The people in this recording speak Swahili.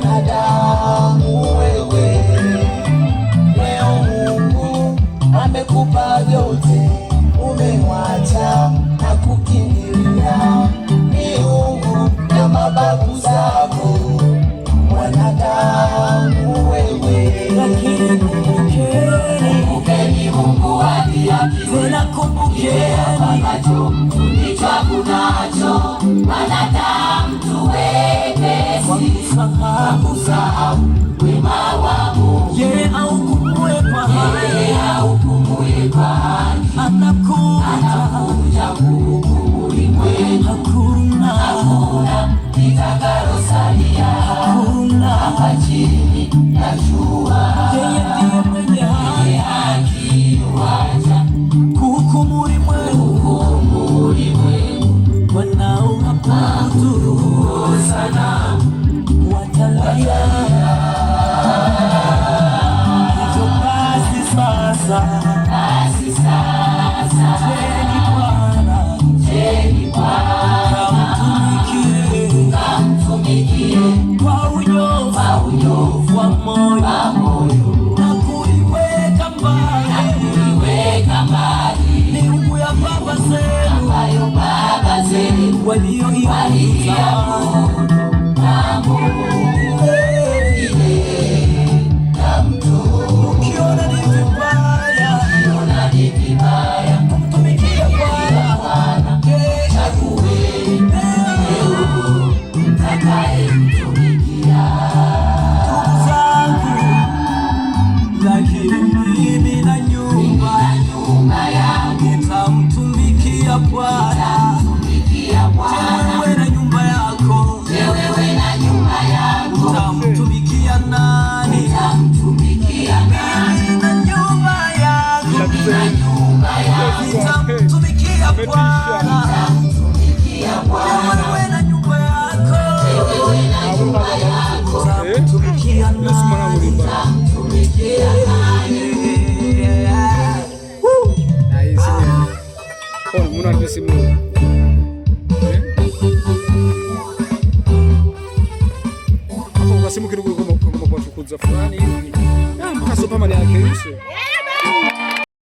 mwanadamu wewe. Leo Mungu amekupa vyote, umemwacha na kukimbilia miungu ya mababu zako. Mwanadamu wewe, lakini kumbukeni Mungu aliahidi, tena kumbukeni ambacho ndicho kunacho. Wanadamu tuwe wepesi kusahau wema wa Mungu. Yeye ahukumue kwa haki, anakuja kuhukumu ulimwengu. Hakuna litakalosalia hapa chini ya jua. Yeye ndiye mwenye haki, yuaja kuhukumu ulimwengu. Wanaoabudu sanamu watalia. Hivyo basi sasa, mcheni Bwana, kamtumikie kwa unyofu wa moyo na kuiweka mbali miungu ya baba zenu walioiabudu. Ukiona ni vibaya kumtumikia Bwana, chagueni mtakayemtumikia. Ndugu zangu, lakini mimi na nyumba yangu nitamtumikia Bwana. Wewe na nyumba yako, utamtumikia nani? Mimi na nyumba yangu nitamtumikia Bwana. Wewe na nyumba yako, utamtumikia nani? Simu kidogo kama kwa kukuza fulani hivi. Mpaka sopa mali yake hiyo.